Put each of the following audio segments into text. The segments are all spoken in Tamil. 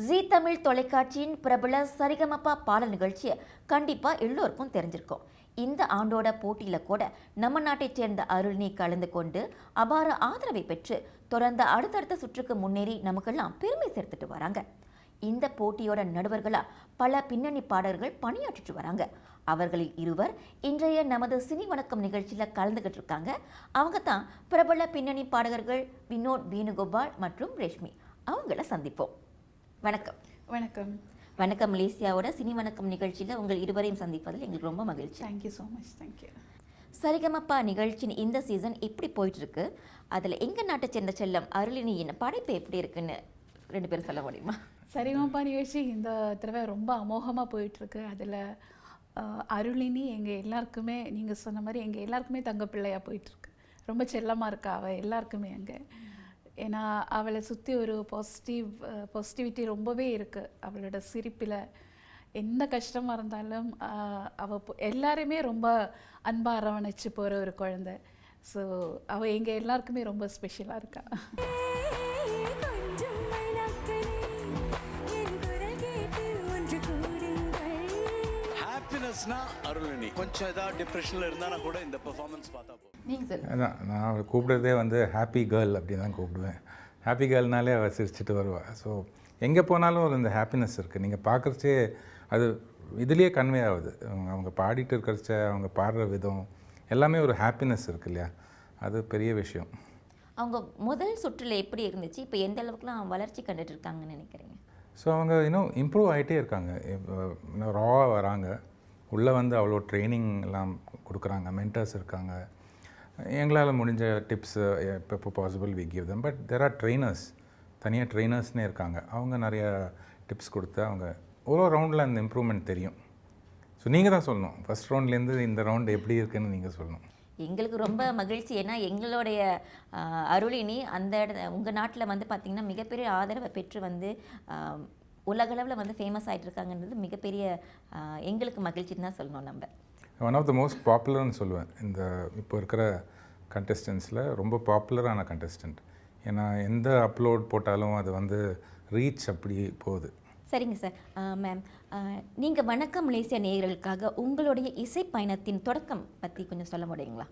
ஜீ தமிழ் தொலைக்காட்சியின் பிரபல சரிகமபா பாடல் நிகழ்ச்சியை கண்டிப்பாக எல்லோருக்கும் தெரிஞ்சிருக்கும். இந்த ஆண்டோட போட்டியில் கூட நம்ம நாட்டைச் சேர்ந்த அருள்னி கலந்து கொண்டு அபார ஆதரவை பெற்று தொடர்ந்து அடுத்தடுத்த சுற்றுக்கு முன்னேறி நமக்கெல்லாம் பெருமை சேர்த்துட்டு வராங்க. இந்த போட்டியோட நடுவர்களா பல பின்னணி பாடகர்கள் பணியாற்றிட்டு வராங்க. அவர்களில் இருவர் இன்றைய நமது சினி வணக்கம் நிகழ்ச்சியில் கலந்துகிட்டு இருக்காங்க. அவங்க தான் பிரபல பின்னணி பாடகர்கள் வினோத் வேணுகோபால் மற்றும் ரேஷ்மி. அவங்கள சந்திப்போம். வணக்கம். வணக்கம். வணக்கம். மலேசியாவோட சினி வணக்கம் நிகழ்ச்சியில் உங்கள் இருவரையும் சந்திப்பதில் எங்களுக்கு ரொம்ப மகிழ்ச்சி. Thank you so much. Thank you. Sarigamapa நிகழ்ச்சியின் இந்த சீசன் எப்படி போயிட்டு இருக்கு, அதில் எங்கள் நாட்டை சேர்ந்த செல்லம் அருளினியின் படைப்பு எப்படி இருக்குன்னு 2 பேரும் சொல்ல முடியுமா? சரிகமப்பா நிகழ்ச்சி இந்த தடவை ரொம்ப அமோகமாக போயிட்டுருக்கு. அதில் அருளினி எங்கள் எல்லாருக்குமே, நீங்கள் சொன்ன மாதிரி எங்கள் எல்லாருக்குமே தங்க பிள்ளையாக போயிட்டுருக்கு. ரொம்ப செல்லமாக இருக்கா அவள் எல்லாருக்குமே அங்கே. ஏன்னா அவளை சுற்றி ஒரு பாசிட்டிவிட்டி ரொம்பவே இருக்குது. அவளோட சிரிப்பில் எந்த கஷ்டமாக இருந்தாலும் அவள் எல்லாருமே ரொம்ப அன்பாக அரவணைச்சு போகிற ஒரு குழந்தை. ஸோ அவள் எங்கள் எல்லாருக்குமே ரொம்ப ஸ்பெஷலாக இருக்கா. அருளினி கொஞ்சம் ஏதாவது டிப்ரெஷனில் இருந்தால் கூட இந்த பெர்ஃபார்மன்ஸ் பார்த்தா போதும். அதான் நான் அவளை கூப்பிடுறதே ஹாப்பி கேர்ள் அப்படி தான் கூப்பிடுவேன். ஹாப்பி கேர்ள்னாலே அவள் சிரிச்சுட்டு வருவாள். ஸோ எங்கே போனாலும் ஒரு இந்த ஹாப்பினஸ் இருக்குது. நீங்கள் பார்க்குறச்சே அது இதுலேயே கன்வே ஆகுது. அவங்க பாடிட்டு இருக்கிறச்ச அவங்க பாடுற விதம் எல்லாமே ஒரு ஹாப்பினஸ் இருக்குது இல்லையா, அது பெரிய விஷயம். அவங்க முதல் சுற்றில் எப்படி இருந்துச்சு, இப்போ எந்த அளவுக்குலாம் வளர்ச்சி கண்டுட்டு இருக்காங்கன்னு நினைக்கிறீங்க? ஸோ அவங்க இன்னும் இம்ப்ரூவ் ஆகிட்டே இருக்காங்க. இன்னும் ராவாக வராங்க. உள்ளே அவ்வளோ ட்ரைனிங் எல்லாம் கொடுக்குறாங்க, மென்டர்ஸ் இருக்காங்க. எங்களால் முடிஞ்ச டிப்ஸு எப்போ possible we give them. But there are trainers, தனியாக ட்ரெயினர்ஸ்னே இருக்காங்க. அவங்க நிறையா டிப்ஸ் கொடுத்து அவங்க ஒரு ரவுண்டில் அந்த இம்ப்ரூவ்மெண்ட் தெரியும். ஸோ நீங்கள் தான் சொல்லணும், ஃபஸ்ட் ரவுண்ட்லேருந்து இந்த ரவுண்ட் எப்படி இருக்குன்னு நீங்கள் சொல்லணும். எங்களுக்கு ரொம்ப மகிழ்ச்சி. ஏன்னா எங்களுடைய அருளினி உங்கள் நாட்டில் பார்த்திங்கன்னா மிகப்பெரிய ஆதரவை பெற்று உலகளவில் ஃபேமஸ் ஆகிட்டு இருக்காங்கன்றது மிகப்பெரிய எங்களுக்கு மகிழ்ச்சின்னு தான் சொல்லணும். நம்ம ஒன் ஆஃப் த மோஸ்ட் பாப்புலர்னு சொல்லுவேன். இந்த இப்போ இருக்கிற கண்டஸ்டன்ஸில் ரொம்ப பாப்புலரான கண்டஸ்டன்ட். ஏன்னா எந்த அப்லோட் போட்டாலும் அது ரீச் அப்படி போகுது. சரிங்க சார். மேம், நீங்கள் வணக்கம் மலேசியா நேயர்களுக்காக உங்களுடைய இசை பயணத்தின் தொடக்கம் பற்றி கொஞ்சம் சொல்ல முடியுங்களா?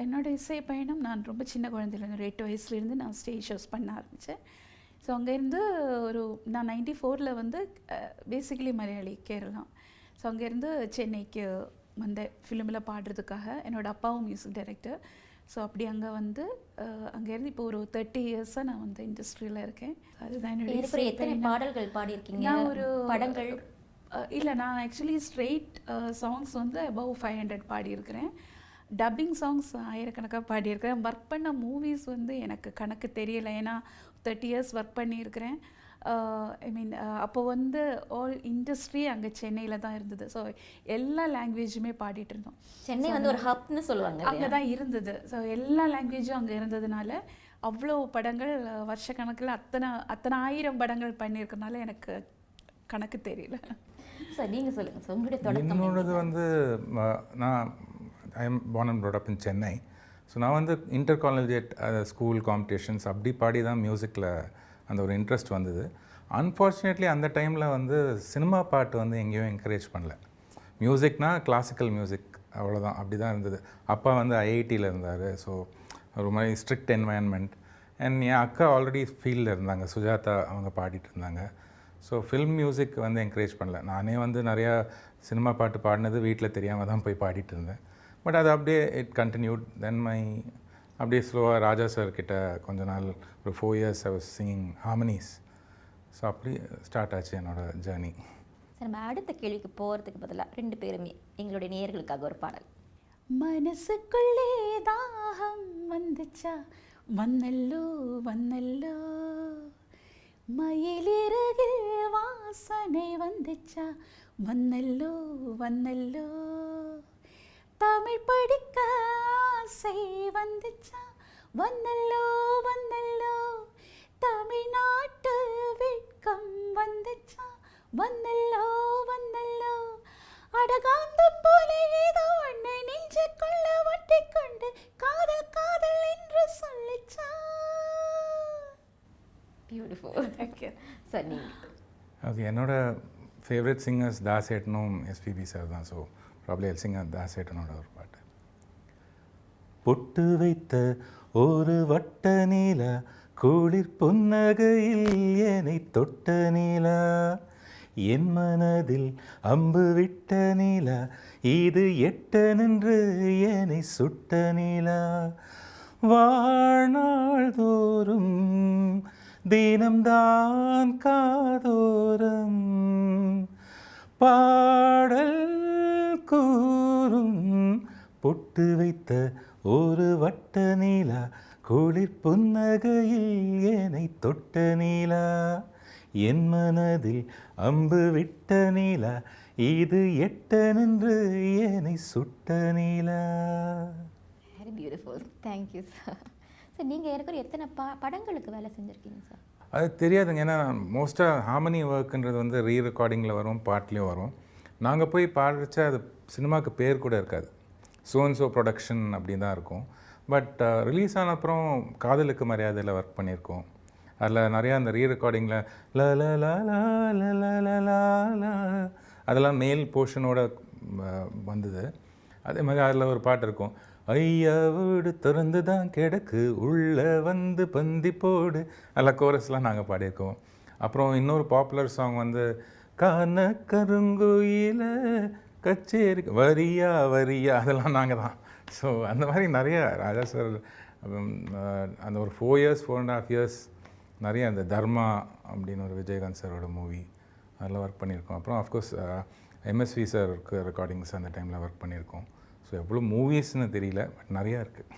என்னோடய இசை பயணம், நான் ரொம்ப சின்ன குழந்தையிலேருந்து ஒரு 8 வயசுலேருந்து நான் ஸ்டேஜ் ஷோஸ் பண்ண ஆரம்பித்தேன். ஸோ அங்கேருந்து நான் 94 பேசிக்கலி மலையாளி, கேரளா. ஸோ அங்கேருந்து சென்னைக்கு வந்தேன் ஃபிலிமில் பாடுறதுக்காக. என்னோடய அப்பாவும் மியூசிக் டைரக்டர். ஸோ அப்படி அங்கேருந்து இப்போ ஒரு 30 இயர்ஸாக நான் இண்டஸ்ட்ரியில் இருக்கேன். அதுதான் என்னுடைய. எத்தனை பாடல்கள் பாடியிருக்கீங்க? நான் ஒரு படங்கள் இல்லை, நான் ஆக்சுவலி ஸ்ட்ரெயிட் சாங்ஸ் அபவ் 500 பாடியிருக்கிறேன். டப்பிங் சாங்ஸ் ஆயிரக்கணக்காக பாடியிருக்கிறேன். ஒர்க் பண்ண மூவிஸ் எனக்கு கணக்கு தெரியலை. ஏன்னா 30 இயர்ஸ் ஒர்க் பண்ணியிருக்கிறேன். ஐ மீன் அப்போ ஆல் இண்டஸ்ட்ரி அங்கே சென்னையில் தான் இருந்தது. ஸோ எல்லா லாங்குவேஜுமே பாடிட்டு இருந்தோம். சென்னை ஒரு ஹப்னு சொல்லுவாங்க, அங்கே தான் இருந்தது. ஸோ எல்லா லாங்குவேஜும் அங்கே இருந்ததுனால அவ்வளோ படங்கள் வருஷக்கணக்கில் அத்தனை ஆயிரம் படங்கள் பண்ணியிருக்கனால எனக்கு கணக்கு தெரியல. சார் நீங்கள் சொல்லுங்கள் சார், உங்களுடைய தொடக்கம். என்னோடது நான் I am born and brought up in Chennai. So நான் இன்டர் காலேஜேட் ஸ்கூல் காம்படிஷன்ஸ் அப்படி பாடி தான் மியூசிக்கில் அந்த ஒரு இன்ட்ரெஸ்ட் வந்தது. அன்ஃபார்ச்சுனேட்லி அந்த டைமில் சினிமா பாட்டு எங்கேயும் என்கரேஜ் பண்ணல. மியூசிக்னால் கிளாசிக்கல் மியூசிக் அவ்வளோதான், அப்படி தான் இருந்தது. அப்பா ஐஐடியில் இருந்தார். ஸோ ஒரு மாதிரி ஸ்ட்ரிக்ட் என்வாயன்மெண்ட். அண்ட் என் அக்கா ஆல்ரெடி ஃபீல்டில் இருந்தாங்க, சுஜாதா, அவங்க பாடிட்டு இருந்தாங்க. ஸோ ஃபில்ம் மியூசிக் என்கரேஜ் பண்ணல. நானே நிறையா சினிமா பாட்டு பாடினது வீட்டில் தெரியாமல் தான் போய் பாடிட்டு இருந்தேன். பட் அது அப்படியே இட் கண்டினியூட். தென் அப்படியே ஸ்லோவாக ராஜா சார் கிட்ட கொஞ்ச நாள் ஒரு 4 years I was singing harmonies. So அப்படி ஸ்டார்ட் ஆச்சு என்னோடய ஜேர்னி. சார், நம்ம அடுத்த கேள்விக்கு போகிறதுக்கு பதிலாக 2 பேருமே எங்களுடைய நேயர்களுக்காக ஒரு பாடல். மனசுக்குள்ளே தாகம் வந்துச்சா, வந்தல்லோ வந்தல்லோ, மயிலிறகில் வாசனை வந்துச்சா, வந்தல்லோ வந்தல்லோ, தமிழ் படிக்க ஆசை வந்துச்சா, வந்தல்லோ வந்தல்லோ, தமிழ்நாட்டு வெட்கம் வந்துச்சா, வந்தல்லோ வந்தல்லோ, அடகாந்தம் போல ஏதோ ஒன்று நெஞ்சுக்குள்ள ஒட்டிக்கொண்டு காதல் காதல் என்று சொல்லிச்சா. பியூட்டிஃபுல். தேங்க்யூ. சார் நீங்கள் ஓகே, என்னோட ஃபேவரட் சிங்கர்ஸ் தாசேட்டனும் எஸ்பிபி சார் தான். ஸோ ப்ராப்ளி எல் சிங்கர் தாசேட்டனோட ஒரு பாட்டு. பொட்டு வைத்த ஒரு வட்ட நீலா, குளிர் புன்னகையில் என்னை தொட்ட நீலா, என் மனதில் அம்பு விட்ட நீலா, இது எட்ட நின்று என்னை சுட்ட நீலா, வாழ்நாள் தோறும் தினம்தான் காதோரம் பாடல் கூறும், பொட்டு வைத்த ஒரு வட்ட நீலா, குளிர் புன்னகையில் என்னை தொட்ட நீலா, என் மனதில் அம்பு விட்ட நீலா, இது எட்ட நின்று என்னை சுட்ட நீலா. Very beautiful. Thank you sir. Sir நீங்கள் ஏற்கனவே எத்தனை படங்களுக்கு வேலை செஞ்சுருக்கீங்க சார்? அது தெரியாதுங்க. ஏன்னா மோஸ்ட்டாக ஹார்மனி ஒர்க்குன்றது வந்து ரீ ரெக்கார்டிங்கில் வரும், பாட்லேயும் வரும். நாங்கள் போய் பாடுறச்ச அது சினிமாவுக்கு பேர் கூட இருக்காது, ஸோ ப்ரொடக்ஷன் அப்படி தான் இருக்கும். பட் ரிலீஸ் ஆன அப்புறம் காதலுக்கு மரியாதையில் ஒர்க் பண்ணியிருக்கோம். அதில் நிறையா அந்த ரீ ரெக்கார்டிங்கில் ல ல ல ல ல ல ல ல ல அதெல்லாம் மேல் போர்ஷனோட வந்தது. அதே மாதிரி அதில் ஒரு பாட்டு இருக்கும், ஐயா வீடு திறந்து தான் கிடக்கு உள்ளே வந்து பந்தி போடு, அதில் கோரஸ்லாம் நாங்கள் பாடியிருக்கோம். அப்புறம் இன்னொரு பாப்புலர் சாங் வந்து கான கருங்குயில கச்சேரி வரியா வரியா, அதெல்லாம் நாங்கள் தான். ஸோ அந்த மாதிரி நிறைய ராஜா சார் அந்த ஒரு 4 years 4.5 years நிறைய அந்த தர்மா அப்படின்னு ஒரு விஜயகாந்த் சாரோட மூவி அதில் ஒர்க் பண்ணியிருக்கோம். அப்புறம் அஃப்கோர்ஸ் எம்எஸ்வி சாருக்கு ரெக்கார்டிங்ஸ் அந்த டைமில் ஒர்க் பண்ணியிருக்கோம். ஸோ எவ்வளோ மூவிஸ்ன்னு தெரியல, பட் நிறையா இருக்குது.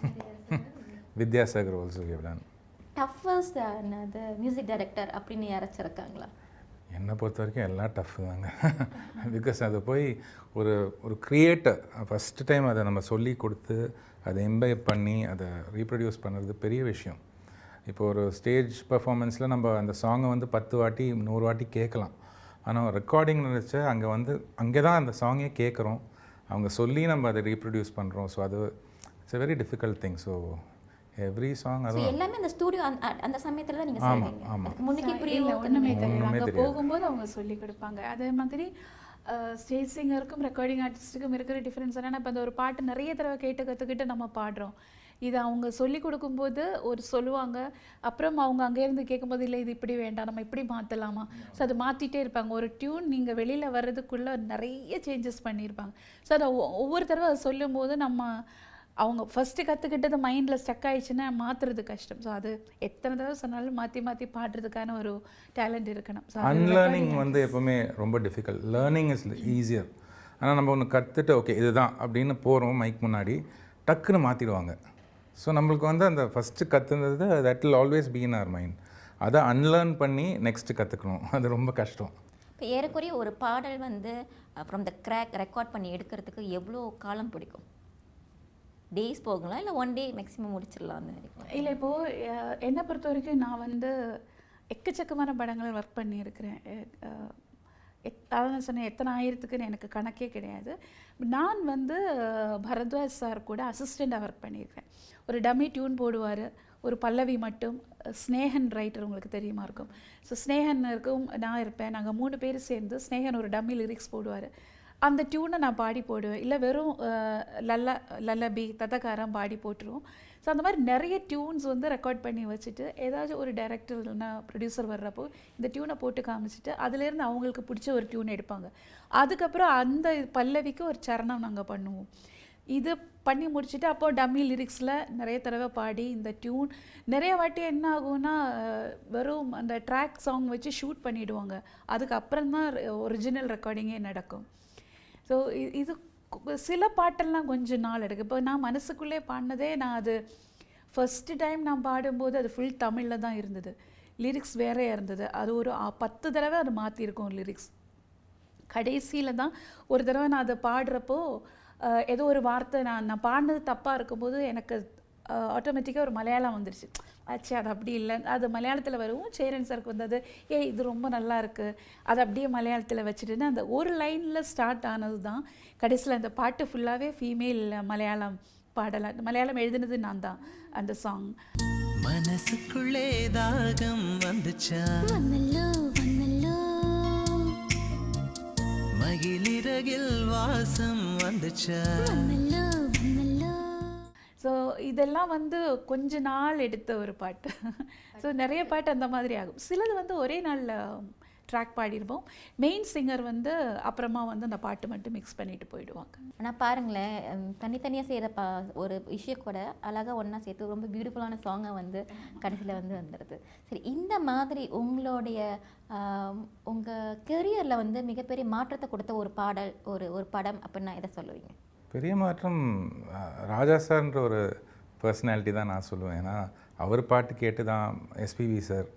Vidyasagar also we have done. Toughest அது மியூசிக் டைரக்டர் அப்படின்னு யாராச்சும் இருக்காங்களா? என்னை பொறுத்த வரைக்கும் எல்லாம் டஃப் தாங்க. பிகாஸ் அதை போய் ஒரு ஒரு க்ரியேட்டர் ஃபஸ்ட்டு டைம் அதை நம்ம சொல்லி கொடுத்து அதை எம்பைப் பண்ணி அதை ரீப்ரொடியூஸ் பண்ணுறது பெரிய விஷயம். இப்போ ஒரு ஸ்டேஜ் பர்ஃபார்மன்ஸில் நம்ம அந்த சாங்கை வந்து 10 வாட்டி 100 வாட்டி கேட்கலாம். ஆனால் ரெக்கார்டிங் நினச்ச அங்கே தான் அந்த சாங்கே கேட்குறோம், அவங்க சொல்லி நம்ம அதை ரீப்ரொடியூஸ் பண்ணுறோம். ஸோ அது it's a very difficult thing. So every song அது எல்லாமே அந்த ஸ்டூடியோ அந்த சமயத்தில் தான் நீங்கள் செய்வீங்க. ஆமாம். முன்னுக்கு இல்லை புரியல ஒன்றுமே தெரியாது. அங்கே போகும்போது அவங்க சொல்லி கொடுப்பாங்க. அதே மாதிரி ஸ்டேஜ் சிங்கருக்கும் ரெக்கார்டிங் ஆர்டிஸ்ட்டுக்கும் இருக்கிற டிஃப்ரென்ஸ் என்னென்னா, இப்போ அந்த ஒரு பாட்டு நிறைய தடவை கேட்டு கற்றுக்கிட்டு நம்ம பாடுறோம். இது அவங்க சொல்லி கொடுக்கும்போது ஒரு சொல்லுவாங்க, அப்புறம் அவங்க அங்கேருந்து கேட்கும்போது இல்லை இது இப்படி வேண்டாம் நம்ம இப்படி மாற்றலாமா, ஸோ அது மாற்றிட்டே இருப்பாங்க. ஒரு டியூன் நீங்கள் வெளியில் வர்றதுக்குள்ளே நிறைய சேஞ்சஸ் பண்ணியிருப்பாங்க. ஸோ அதை ஒவ்வொரு தடவை அதை சொல்லும்போது நம்ம அவங்க ஃபஸ்ட்டு கற்றுக்கிட்டது மைண்டில் ஸ்டக் ஆகிடுச்சுன்னா மாற்றுறது கஷ்டம். ஸோ அது எத்தனை தடவை சொன்னாலும் மாற்றி மாற்றி பாடுறதுக்கான ஒரு டேலண்ட் இருக்கணும். ஸோ அன்லேர்னிங் வந்து எப்போவுமே ரொம்ப டிஃபிகல்ட், லேர்னிங் இஸ் ஈஸியர். ஆனால் நம்ம ஒன்று கற்றுட்டு ஓகே இதுதான் அப்படின்னு போகிறோம் மைக் முன்னாடி, டக்குன்னு மாற்றிடுவாங்க. ஸோ நம்மளுக்கு வந்து அந்த ஃபஸ்ட்டு கற்றுனது that will always be in our mind. அதை அன்லேர்ன் பண்ணி நெக்ஸ்ட்டு கற்றுக்கணும், அது ரொம்ப கஷ்டம். இப்போ ஏறக்குறைய ஒரு பாடல் வந்து ஃப்ரம் த கிராக் ரெக்கார்ட் பண்ணி எடுக்கிறதுக்கு எவ்வளோ காலம் பிடிக்கும்? டேஸ் போகலாம், இல்லை 1 day மேக்ஸிமம் முடிச்சிடலாம்? இல்லை இப்போது என்னை பொறுத்த வரைக்கும் நான் வந்து எக்கச்சக்கமான படங்கள் ஒர்க் பண்ணியிருக்கிறேன். அதான் சொன்னேன், எத்தனை ஆயிரத்துக்குன்னு எனக்கு கணக்கே கிடையாது. நான் வந்து பரத்வாஜ் சார் கூட அசிஸ்டண்ட்டாக ஒர்க் பண்ணியிருக்கேன். ஒரு டம்மி டியூன் போடுவார், ஒரு பல்லவி மட்டும். ஸ்னேகன் ரைட்டர் உங்களுக்கு தெரியுமா இருக்கும். ஸோ ஸ்னேகன் இருக்கும், நான் இருப்பேன், நாங்கள் 3 பேர் சேர்ந்து ஸ்னேகன் ஒரு டம்மி லிரிக்ஸ் போடுவார். அந்த டியூனை நான் பாடி போடுவேன், இல்லை வெறும் லல்லபி ததகாரம் பாடி போட்டுருவோம். ஸோ அந்த மாதிரி நிறைய டியூன்ஸ் வந்து ரெக்கார்ட் பண்ணி வச்சுட்டு ஏதாச்சும் ஒரு டைரக்டர் இல்லைன்னா ப்ரொடியூசர் வர்றப்போ இந்த டியூனை போட்டு காமிச்சிட்டு அதுலேருந்து அவங்களுக்கு பிடிச்ச ஒரு டியூன் எடுப்பாங்க. அதுக்கப்புறம் அந்த பல்லவிக்கு ஒரு சரணம் நாங்கள் பண்ணுவோம். இது பண்ணி முடிச்சுட்டு அப்போது டம்மி லிரிக்ஸில் நிறைய தடவை பாடி இந்த டியூன் நிறைய வாட்டி என்ன ஆகும்னா வெறும் அந்த ட்ராக் சாங் வச்சு ஷூட் பண்ணிவிடுவாங்க. அதுக்கப்புறம் தான் ஒரிஜினல் ரெக்கார்டிங்கே நடக்கும். ஸோ இது சில பாட்டெல்லாம் கொஞ்சம் நாள் எடுக்கும். இப்போ நான் மனசுக்குள்ளே பாடினதே, நான் அது ஃபஸ்ட்டு டைம் நான் பாடும்போது அது ஃபுல் தமிழில் தான் இருந்தது, லிரிக்ஸ் வேறே இருந்தது. அது ஒரு 10 தடவை அது மாற்றிருக்கோம் லிரிக்ஸ். கடைசியில் தான் ஒரு தடவை நான் அதை பாடுறப்போ ஏதோ ஒரு வார்த்தை நான் பாடினது தப்பாக இருக்கும்போது எனக்கு ஆட்டோமேட்டிக்காக ஒரு மலையாளம் வந்துருச்சு. ஆச்சு அது அப்படி இல்லை, அது மலையாளத்தில் வரவும் சேரன் சாருக்கு வந்தது, இது ரொம்ப நல்லா இருக்குது, அதை அப்படியே மலையாளத்தில் வச்சுட்டுன்னு அந்த ஒரு லைனில் ஸ்டார்ட் ஆனது தான் கடைசியில் அந்த பாட்டு ஃபுல்லாகவே ஃபீமேல் மலையாளம் பாடலாம். மலையாளம் எழுதுனது நான் தான் அந்த சாங். மனசுக்குள்ளே தாகம் வந்துச்சா வந்தல்லோ வந்தல்லோ மகிழிறகில் வாசம் வந்துச்சா வந்தல்லோ வந்தல்லோ. ஸோ இதெல்லாம் வந்து கொஞ்ச நாள் எடுத்த ஒரு பாட்டு. ஸோ நிறைய பாட்டு அந்த மாதிரி ஆகும். சிலது வந்து ஒரே நாளில் ட்ராக் பாடிடுவோம். மெயின் சிங்கர் வந்து அப்புறமா வந்து அந்த பாட்டு மட்டும் மிக்ஸ் பண்ணிட்டு போயிடுவாங்க. ஆனால் பாருங்களேன், தனித்தனியாக செய்கிற ஒரு விஷயம் கூட அழகாக ஒன்றா சேர்த்து ரொம்ப பியூட்டிஃபுல்லான சாங்கை வந்து கடைசியில் வந்து வந்துடுது. சரி, இந்த மாதிரி உங்களுடைய உங்கள் கெரியரில் வந்து மிகப்பெரிய மாற்றத்தை கொடுத்த ஒரு பாடல், ஒரு படம் அப்படின்னா எதை சொல்லுவீங்க? பெரிய மாற்றம் ராஜா சார்ன்ற ஒரு பர்சனாலிட்டி தான் நான் சொல்லுவேன். ஏன்னா அவர் பாட்டு கேட்டு தான் எஸ்பிவி சார்,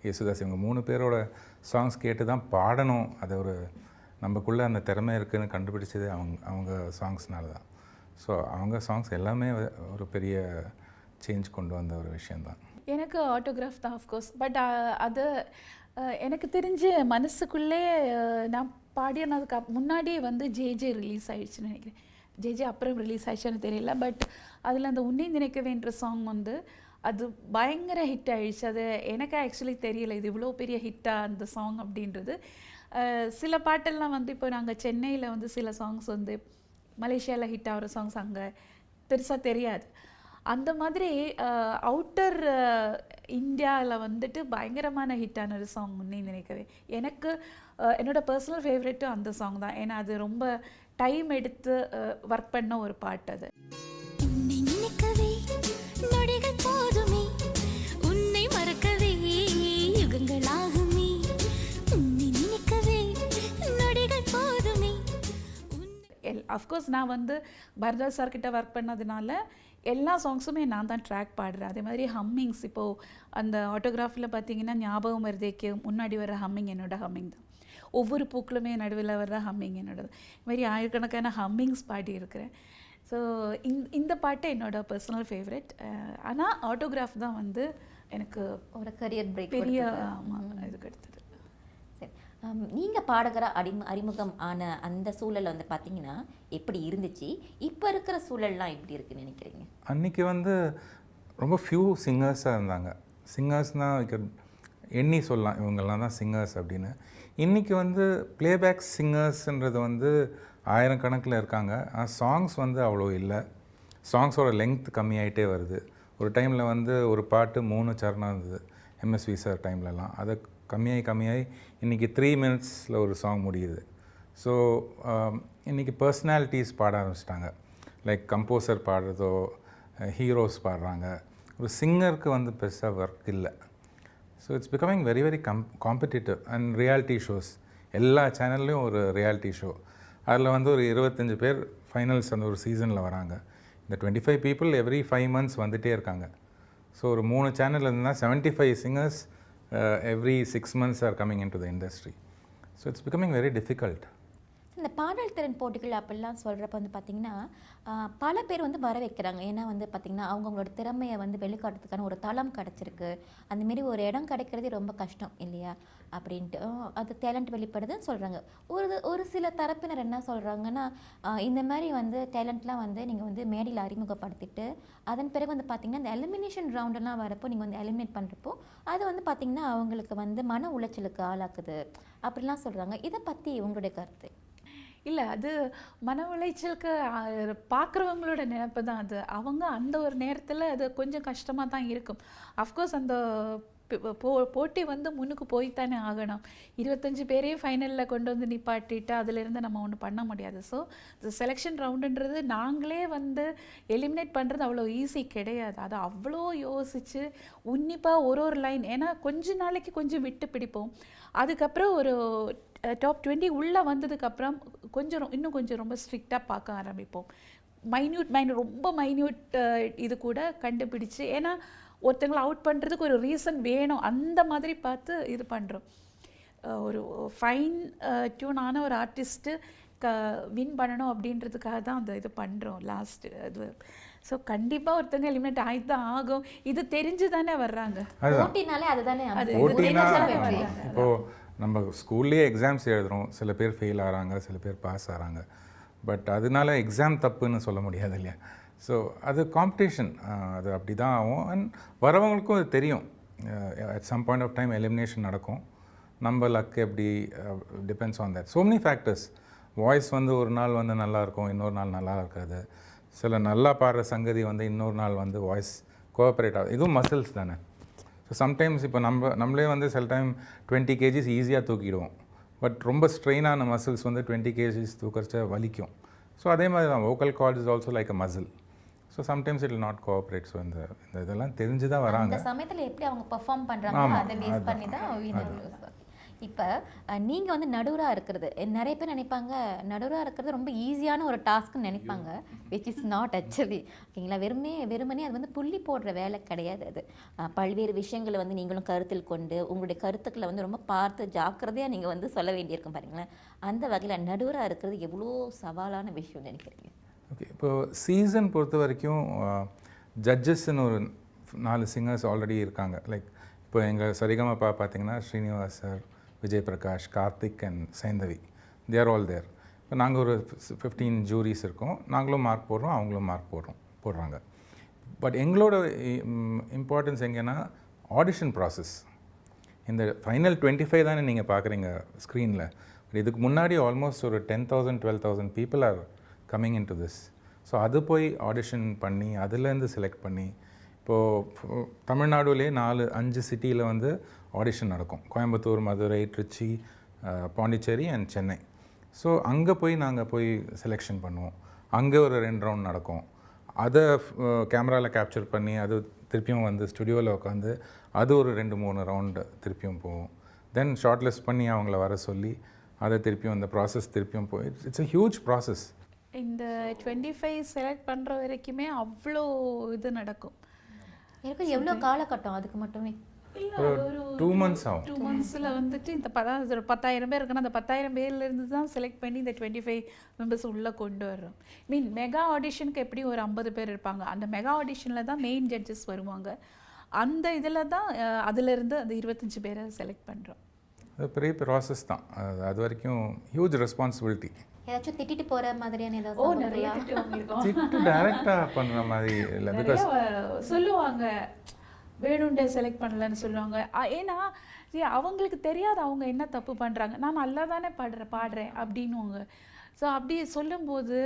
யேசுதாஸ் இவங்க 3 பேரோட சாங்ஸ் கேட்டு தான் பாடணும். அது ஒரு நமக்குள்ளே அந்த திறமை இருக்குதுன்னு கண்டுபிடிச்சது அவங்க சாங்ஸ்னால தான். ஸோ அவங்க சாங்ஸ் எல்லாமே ஒரு பெரிய சேஞ்ச் கொண்டு வந்த ஒரு விஷயந்தான். எனக்கு ஆட்டோகிராஃப் தான் ஆஃப்கோர்ஸ். பட் அது எனக்கு தெரிஞ்சு மனசுக்குள்ளே நான் பாடினதுக்கு முன்னாடியே வந்து ஜேஜே ரிலீஸ் ஆயிடுச்சுன்னு நினைக்கிறேன். ஜேஜே அப்புறம் ரிலீஸ் ஆயிடுச்சுன்னு தெரியல. பட் அதில் அந்த உன்னை நினைக்கவேன்ற சாங் வந்து அது பயங்கர ஹிட் ஆயிடுச்சு. அது எனக்கு ஆக்சுவலி தெரியல இது இவ்வளோ பெரிய ஹிட்டாக அந்த சாங் அப்படின்றது. சில பாட்டெல்லாம் வந்து இப்போ நாங்கள் சென்னையில் வந்து சில சாங்ஸ் வந்து மலேசியாவில் ஹிட் ஆகிற சாங்ஸ் அங்கே பெருசாக தெரியாது. அந்த மாதிரி அவுட்டர் இந்தியாவில் வந்துட்டு பயங்கரமான ஹிட்டான ஒரு சாங் உன்னை நினைக்கவே. எனக்கு என்னோடய பர்சனல் ஃபேவரெட்டும் அந்த சாங் தான். ஏன்னா அது ரொம்ப டைம் எடுத்து ஒர்க் பண்ண ஒரு பாட்டு அது. உன்னை நினைக்கவே நொடிகள் போதுமே, உன்னை மறக்கவே யுகங்களாகுமே. உன்னை நினைக்கவே நொடிகள் போதுமே. அஃப்கோர்ஸ் நான் வந்து பரதாஸ் சார்கிட்ட ஒர்க் பண்ணதுனால எல்லா சாங்ஸுமே நான் தான் ட்ராக் பாடுறேன். அதே மாதிரி ஹம்மிங்ஸ் இப்போது அந்த ஆட்டோகிராஃபில் பார்த்தீங்கன்னா ஞாபகம் வருதேக்கு முன்னாடி வர ஹம்மிங் என்னோட ஹம்மிங் தான். ஒவ்வொரு பூக்களுமே நடுவில் வர்ற ஹம்மிங் என்னோடது. இது மாதிரி ஆயிரக்கணக்கான ஹம்மிங்ஸ் பாடியிருக்கிறேன். ஸோ இந்த பாட்டு என்னோட பர்சனல் ஃபேவரெட். ஆனால் ஆட்டோகிராஃப் தான் வந்து எனக்கு ஒரு கரியர் பிரேக் பெரிய இதுக்கு எடுத்தது. சரி, நீங்கள் பாடகர அறிமுகம் ஆன அந்த சூழல் வந்து பார்த்தீங்கன்னா எப்படி இருந்துச்சு? இப்போ இருக்கிற சூழல்லாம் எப்படி இருக்குன்னு நினைக்கிறீங்க? அன்றைக்கி வந்து ரொம்ப ஃபியூ சிங்கர்ஸாக இருந்தாங்க. சிங்கர்ஸ்னால் எண்ணி சொல்லலாம், இவங்கெல்லாம் தான் சிங்கர்ஸ் அப்படின்னு. இன்றைக்கி வந்து ப்ளேபேக் சிங்கர்ஸ்ன்றது வந்து ஆயிரக்கணக்கில் இருக்காங்க. ஆனால் சாங்ஸ் வந்து அவ்வளோ இல்லை. சாங்ஸோட லெங்த் கம்மியாயிட்டே வருது. ஒரு டைமில் வந்து ஒரு பாட்டு 3 சரணம் இருந்தது எம்எஸ்வி சார் டைம்லலாம். அதை கம்மியாகி இன்றைக்கி 3 மினிட்ஸில் ஒரு சாங் முடியுது. ஸோ இன்றைக்கி பர்சனாலிட்டிஸ் பாட ஆரம்பிச்சிட்டாங்க. லைக் கம்போசர் பாடுறதோ ஹீரோஸ் பாடுறாங்க. ஒரு சிங்கருக்கு வந்து பெருசாக ஒர்க் இல்லை. So it's becoming very very competitive. And reality shows, எல்லா சேனல்லையும் ஒரு ரியாலிட்டி ஷோ. அதில் வந்து ஒரு 25 பேர் ஃபைனல்ஸ் அந்த ஒரு சீசனில் வராங்க. இந்த 25 பீப்புள் எவ்ரி 5 months வந்துகிட்டே இருக்காங்க. ஸோ ஒரு 3 சேனல் இருந்தால் 75 singers every 6 months are coming into the industry. So it's becoming very difficult. இந்த பாடல் திறன் போட்டிகள் அப்படிலாம் சொல்கிறப்ப வந்து பார்த்திங்கன்னா பல பேர் வந்து வர வைக்கிறாங்க. ஏன்னா வந்து பார்த்திங்கன்னா அவங்களோட திறமையை வந்து வெளிக்காட்டுறதுக்கான ஒரு தளம் கிடச்சிருக்கு. அந்தமாரி ஒரு இடம் கிடைக்கிறதே ரொம்ப கஷ்டம் இல்லையா அப்படின்ட்டு அது டேலண்ட் வெளிப்படுதுன்னு சொல்கிறாங்க. ஒரு சில தரப்பினர் என்ன சொல்கிறாங்கன்னா, இந்த மாதிரி வந்து டேலண்ட்லாம் வந்து நீங்கள் வந்து மேடையில் அறிமுகப்படுத்திட்டு அதன் பிறகு வந்து பார்த்திங்கன்னா இந்த எலிமினேஷன் ரவுண்டெல்லாம் வரப்போ நீங்கள் வந்து எலிமினேட் பண்ணுறப்போ அது வந்து பார்த்திங்கன்னா அவங்களுக்கு வந்து மன உளைச்சலுக்கு ஆளாக்குது அப்படிலாம் சொல்கிறாங்க. இதை பற்றி உங்களுடைய கருத்து? இல்லை, அது மன உளைச்சலுக்கு பார்க்குறவங்களோட நினைப்பு தான் அது. அவங்க அந்த ஒரு நேரத்தில் அது கொஞ்சம் கஷ்டமாக தான் இருக்கும். அஃப்கோர்ஸ் அந்த போட்டி வந்து முன்னுக்கு போய்த்தானே ஆகணும். 25 பேரையும் ஃபைனலில் கொண்டு வந்து நிப்பாட்டிட்டு அதிலேருந்து நம்ம ஒன்றும் பண்ண முடியாது. ஸோ இந்த செலெக்ஷன் ரவுண்டுன்றது நாங்களே வந்து எலிமினேட் பண்ணுறது அவ்வளோ ஈஸி கிடையாது. அது அவ்வளோ யோசித்து உன்னிப்பாக ஒரு லைன், ஏன்னா கொஞ்ச நாளைக்கு கொஞ்சம் விட்டு பிடிப்போம். அதுக்கப்புறம் ஒரு டாப் 20 உள்ளே வந்ததுக்கப்புறம் இன்னும் கொஞ்சம் ரொம்ப ஸ்ட்ரிக்டாக பார்க்க ஆரம்பிப்போம். ரொம்ப மைன்யூட் இது கூட கண்டுபிடிச்சு, ஏன்னா ஒருத்தங்களை அவுட் பண்ணுறதுக்கு ஒரு ரீசன் வேணும், அந்த மாதிரி பார்த்து இது பண்ணுறோம். ஒரு ஃபைன் டியூனான ஒரு ஆர்டிஸ்ட்டு வின் பண்ணணும் அப்படின்றதுக்காக தான் அந்த இது பண்ணுறோம் லாஸ்ட்டு இது. ஸோ கண்டிப்பாக ஒருத்தங்க எலிமினேட் ஆகி தான் ஆகும். இது தெரிஞ்சு தானே வர்றாங்க. போட்டினாலே அதுதானே. இப்போது நம்ம ஸ்கூல்லேயே எக்ஸாம்ஸ் எழுதுகிறோம். சில பேர் ஃபெயில் ஆகிறாங்க, சில பேர் பாஸ் ஆகிறாங்க. பட் அதனால எக்ஸாம் தப்புன்னு சொல்ல முடியாது இல்லையா. ஸோ அது காம்படிஷன், அது அப்படி தான் ஆகும். அண்ட் வரவங்களுக்கும் அது தெரியும். At some point of time elimination நடக்கும். நம்ம லக் எப்படி depends on that. So many factors. Voice வந்து ஒரு நாள் வந்து நல்லாயிருக்கும், இன்னொரு நாள் நல்லா இருக்காது. சில நல்லா பாடுற சங்கதி வந்து இன்னொரு நாள் வந்து வாய்ஸ் கோஆப்ரேட் ஆகுது. இதுவும் மசில்ஸ் தானே. ஸோ சம்டைம்ஸ் இப்போ நம்மளே வந்து சில டைம் 20 kgs ஈஸியாக தூக்கிடுவோம். பட் ரொம்ப ஸ்ட்ரெயினான மசில்ஸ் வந்து 20 kgs தூக்கிறச்ச வலிக்கும். ஸோ அதே மாதிரி தான் vocal card is also like a muscle. So sometimes it not cooperate. So இந்த இதெல்லாம் தெரிஞ்சு தான் வராங்க. அந்த சமயத்தில் எப்படி அவங்க பெர்ஃபார்ம் பண்ணுறாங்க அதை பேஸ் பண்ணி தான். இப்போ நீங்கள் வந்து நடுவராக இருக்கிறது, நிறைய பேர் நினைப்பாங்க நடுவராக இருக்கிறது ரொம்ப ஈஸியான ஒரு டாஸ்க்னு நினைப்பாங்க. Which is not actually. ஓகேங்களா? வெறுமனே அது வந்து புள்ளி போடுற வேலை கிடையாது. அது பல்வேறு விஷயங்களை வந்து நீங்களும் கருத்தில் கொண்டு உங்களுடைய கருத்துக்களை வந்து ரொம்ப பார்த்து ஜாக்கிரதையாக நீங்கள் வந்து சொல்ல வேண்டியிருக்கும் பாருங்களேன். அந்த வகையில் நடுவராக இருக்கிறது எவ்வளோ சவாலான விஷயம்னு நினைக்கிறீங்க? ஓகே, இப்போது சீசன் பொறுத்த வரைக்கும் ஜட்ஜஸ்ன்னு ஒரு 4 சிங்கர்ஸ் ஆல்ரெடி இருக்காங்க. லைக் இப்போ எங்கள் சரிகமப்பா பார்த்தீங்கன்னா Srinivas sir, Vijay Prakash, Karthik and Saindhavi, they are all there. இப்போ நாங்கள் ஒரு 15 ஜூரிஸ் இருக்கோம். நாங்களும் மார்க் போடுறோம், அவங்களும் மார்க் போடுறாங்க. பட் எங்களோட இம்பார்ட்டன்ஸ் எங்கன்னா ஆடிஷன் ப்ராசஸ். இந்த ஃபைனல் 25 தானே நீங்கள் பார்க்குறீங்க ஸ்க்ரீனில். பட் இதுக்கு முன்னாடி ஆல்மோஸ்ட் ஒரு 10,000 12,000 people are coming in to this. So அது போய் ஆடிஷன் பண்ணி அதுலேருந்து செலக்ட் பண்ணி, இப்போது தமிழ்நாடுலேயே 4-5 சிட்டியில் வந்து ஆடிஷன் நடக்கும். கோயம்புத்தூர், மதுரை, திருச்சி, பாண்டிச்சேரி அண்ட் சென்னை. ஸோ அங்கே போய் நாங்கள் போய் செலெக்ஷன் பண்ணுவோம். அங்கே ஒரு 2 ரவுண்ட் நடக்கும். அதை கேமராவில் கேப்சர் பண்ணி அது திருப்பியும் வந்து ஸ்டுடியோவில் உட்காந்து அது ஒரு 2-3 ரவுண்டு திருப்பியும் போவோம். தென் ஷார்ட் லிஸ்ட் பண்ணி அவங்கள வர சொல்லி அதை திருப்பியும் அந்த ப்ராசஸ் திருப்பியும் போய் இட்ஸ் a ஹியூஜ் ப்ராசஸ். இந்த 25 செலக்ட் பண்ணுற வரைக்குமே அவ்வளோ இது நடக்கும். எனக்கு எவ்வளோ காலகட்டம் அதுக்கு மட்டுமே? ஒரு 2 months ஆகும். 2 monthஸில் வந்துட்டு இந்த 10,000 பேர் இருக்குன்னா அந்த 10,000 பேர்லேருந்து தான் செலக்ட் பண்ணி இந்த 25 மெம்பர்ஸ் உள்ளே கொண்டு வர்றோம். மெகா ஆடிஷனுக்கு எப்படி ஒரு 50 பேர் இருப்பாங்க. அந்த மெகா ஆடிஷனில் தான் மெயின் ஜட்ஜஸ் வருவாங்க. அந்த இதில் தான் அதிலிருந்து அந்த 25 பேரை செலக்ட் பண்ணுறோம். அது பெரிய ப்ராசஸ் தான். அது வரைக்கும் ஹியூஜ் ரெஸ்பான்சிபிலிட்டி. ஏதாச்சும் திட்டிட்டு போகிற மாதிரியான ஏதாவது திட்டு டைரெக்டாக பண்ணுற மாதிரி இல்லை. பிகாஸ் சொல்லுவாங்க வேணுண்டே செலக்ட் பண்ணலன்னு சொல்லுவாங்க. ஏன்னா அவங்களுக்கு தெரியாது அவங்க என்ன தப்பு பண்ணுறாங்க. நான் நல்லா தானே பாடுறேன் அப்படின்னுவாங்க. ஸோ அப்படி சொல்லும்போது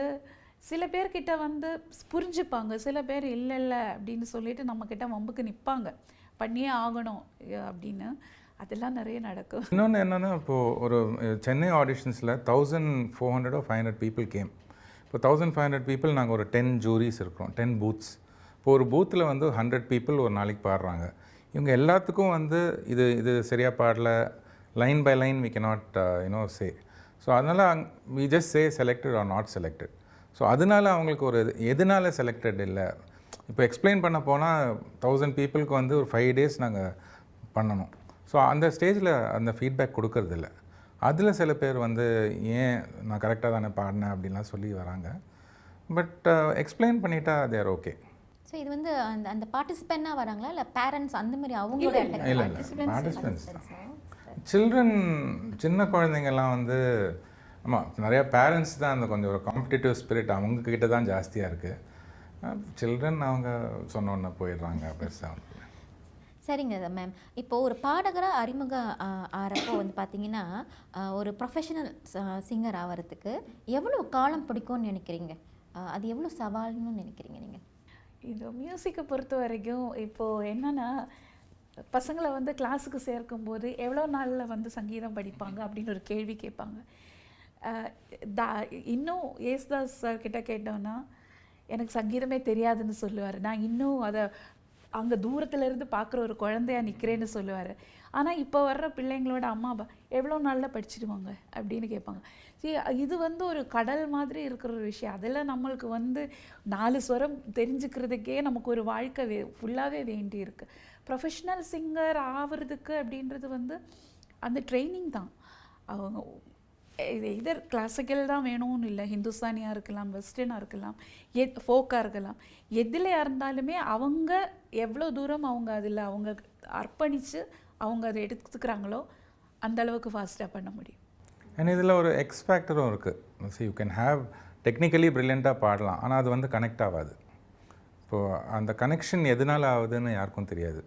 சில பேர்கிட்ட வந்து புரிஞ்சுப்பாங்க, சில பேர் இல்லை அப்படின்னு சொல்லிட்டு நம்மக்கிட்ட வம்புக்கு நிற்பாங்க, பண்ணியே ஆகணும் அப்படின்னு. அதெல்லாம் நிறைய நடக்கும். இன்னொன்று என்னென்னா, இப்போது ஒரு சென்னை ஆடிஷன்ஸில் 1400 or 500 பீப்புள் கேம். இப்போ 1500 பீப்புள் நாங்கள் ஒரு 10 ஜூரிஸ் இருக்கிறோம், 10 பூத்ஸ். இப்போ ஒரு பூத்தில் வந்து 100 பீப்புள் ஒரு நாளைக்கு பாடுறாங்க. இவங்க எல்லாத்துக்கும் வந்து இது சரியாக பாடல, line by line we cannot say. So அதனால் we just say selected or not selected. So அதனால அவங்களுக்கு ஒரு எதனால செலக்டட் இல்லை. இப்போ எக்ஸ்பிளைன் பண்ண போனால் 1000 பீப்புளுக்கு வந்து ஒரு 5 days நாங்கள் பண்ணணும். ஸோ அந்த ஸ்டேஜில் அந்த ஃபீட்பேக் கொடுக்கறதில்ல. அதில் சில பேர் வந்து ஏன் நான் கரெக்டாக தானே பாடினேன் அப்படின்லாம் சொல்லி வராங்க. பட் எக்ஸ்பிளைன் பண்ணிட்டா தேர் ஓகே. ஸோ இது வந்து அந்த பார்ட்டிசிபெண்ட்டாக வராங்களா இல்லை பேரண்ட்ஸ் அந்த மாதிரி அவங்களோட? இல்லை பார்ட்டிசிபெண்ட்ஸ் தான். சில்ட்ரன், சின்ன குழந்தைங்கள்லாம் வந்து ஆமாம், நிறையா பேரண்ட்ஸ் தான் அந்த கொஞ்சம் ஒரு காம்படிட்டிவ் ஸ்பிரிட் அவங்கக்கிட்ட தான் ஜாஸ்தியாக இருக்குது. சில்ட்ரன் அவங்க சொன்னோன்னே போயிடுறாங்க பெருசாக. சரிங்க மேம். இப்போது ஒரு பாடகராக அறிமுகம் ஆகிறப்போ வந்து பார்த்தீங்கன்னா ஒரு ப்ரொஃபஷனல் சிங்கர் ஆகிறதுக்கு எவ்வளோ காலம் பிடிக்கும்னு நினைக்கிறீங்க? அது எவ்வளோ சவால்னு நினைக்கிறீங்க நீங்கள்? இது மியூசிக்கை பொறுத்த வரைக்கும் இப்போது என்னென்னா, பசங்களை வந்து கிளாஸுக்கு சேர்க்கும்போது எவ்வளோ நாளில் வந்து சங்கீதம் படிப்பாங்க அப்படின்னு ஒரு கேள்வி கேட்பாங்க. இன்னும் யேசுதாஸ் சார் கிட்ட கேட்டோன்னா எனக்கு சங்கீதமே தெரியாதுன்னு சொல்லுவார். நான் இன்னும் அதை அங்கே தூரத்துலேருந்து பார்க்குற ஒரு குழந்தையா நிற்கிறேன்னு சொல்லுவார். ஆனால் இப்போ வர்ற பிள்ளைங்களோட அம்மா அப்பா எவ்வளோ நாளில் படிச்சிடுவாங்க அப்படின்னு கேட்பாங்க. சரி, இது வந்து ஒரு கடல் மாதிரி இருக்கிற ஒரு விஷயம். அதில் நம்மளுக்கு வந்து 4 ஸ்வரம் தெரிஞ்சுக்கிறதுக்கே நமக்கு ஒரு வாழ்க்கை ஃபுல்லாகவே வேண்டி இருக்குது. ப்ரொஃபஷ்னல் சிங்கர் ஆகிறதுக்கு அப்படின்றது வந்து அந்த ட்ரைனிங் தான். அவங்க இதர் கிளாசிக்கல் தான் வேணும்னு இல்லை, ஹிந்துஸ்தானியாக இருக்கலாம், வெஸ்டர்னாக இருக்கலாம், ஃபோக்காக இருக்கலாம். எதில் இருந்தாலுமே அவங்க எவ்வளோ தூரம் அவங்க அதில் அவங்க அர்ப்பணித்து அவங்க அதை எடுத்துக்கிறாங்களோ அந்த அளவுக்கு ஃபாஸ்ட்டாக பண்ண முடியும். அண்ட் இதில் ஒரு எக்ஸ் ஃபேக்டரும் இருக்குது. யூ கேன் ஹேவ் டெக்னிக்கலி ப்ரில்லியண்ட்டாக பாடலாம், ஆனால் அது வந்து கனெக்ட் ஆகாது. இப்போது அந்த கனெக்ஷன் எதனால் ஆகுதுன்னு யாருக்கும் தெரியாது.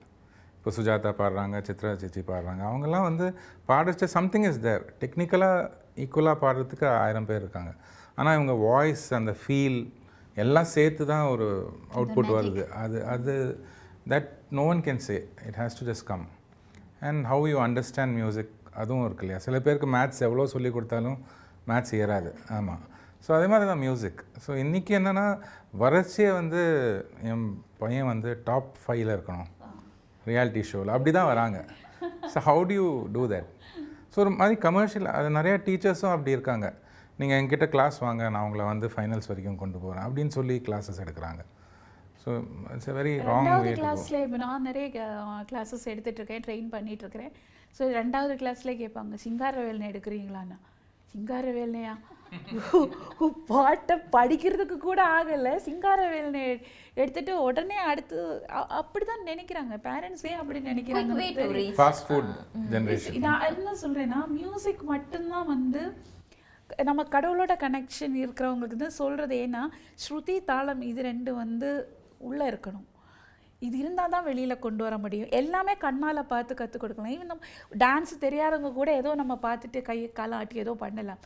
இப்போ சுஜாதா பாடுறாங்க, சித்ரா சேச்சி பாடுறாங்க, அவங்கெல்லாம் வந்து பாடுறச்ச சம்திங் இஸ் தேர். டெக்னிக்கலாக ஈக்குவலாக பாடுறதுக்கு 1000 பேர் இருக்காங்க. ஆனால் இவங்க வாய்ஸ், அந்த ஃபீல் எல்லாம் சேர்த்து தான் ஒரு அவுட்புட் வருது. அது that no one can say, it has to just come. And how you understand music, அதுவும் இருக்கு இல்லையா. சில பேருக்கு மேத்ஸ் எவ்வளோ சொல்லி கொடுத்தாலும் மேத்ஸ் ஏறாது. ஆமாம். ஸோ அதே மாதிரி தான் மியூசிக். ஸோ இன்றைக்கி என்னென்னா வறட்சியே வந்து என் பையன் வந்து டாப் 5ல் இருக்கணும் ரியாலிட்டி ஷோவில், அப்படி தான் வராங்க. So how to you do that? So ஒரு மாதிரி கமர்ஷியல், அது நிறையா டீச்சர்ஸும் அப்படி இருக்காங்க. நீங்கள் என்கிட்ட கிளாஸ் வாங்க, நான் உங்களை வந்து ஃபைனல்ஸ் வரைக்கும் கொண்டு போகிறேன் அப்படின்னு சொல்லி கிளாஸஸ் எடுக்கிறாங்க. So it's a very wrong வே. கிளாஸில் இப்போ நான் நிறைய கிளாஸஸ் எடுத்துகிட்ருக்கேன், ட்ரெயின் பண்ணிகிட்ருக்கிறேன். ஸோ 2வது கிளாஸ்லேயே கேட்பாங்க, சிங்காரவேலனை எடுக்கிறீங்களாண்ணா. சிங்காரவேலனையா? பாட்டை படிக்கிறதுக்கு கூட ஆகலை, சிங்காரவேலனை எடுத்துகிட்டு உடனே அடுத்து அப்படி தான் நினைக்கிறாங்க பேரண்ட்ஸே, அப்படி நினைக்கிறாங்க. Fast food generation. நான் என்ன சொல்கிறேன்னா, மியூசிக் மட்டும்தான் வந்து நம்ம கடவுளோட கனெக்ஷன் இருக்கிறவங்களுக்கு தான் சொல்கிறது. ஏன்னா ஸ்ருதி தாளம் இது 2 வந்து உள்ளே இருக்கணும். இது இருந்தால் தான் வெளியில் கொண்டு வர முடியும். எல்லாமே கண்ணால் பார்த்து கற்றுக் கொடுக்கலாம். ஈவன் நம்ம டான்ஸ் தெரியாதவங்க கூட ஏதோ நம்ம பார்த்துட்டு கை காலை ஆட்டி ஏதோ பண்ணலாம்.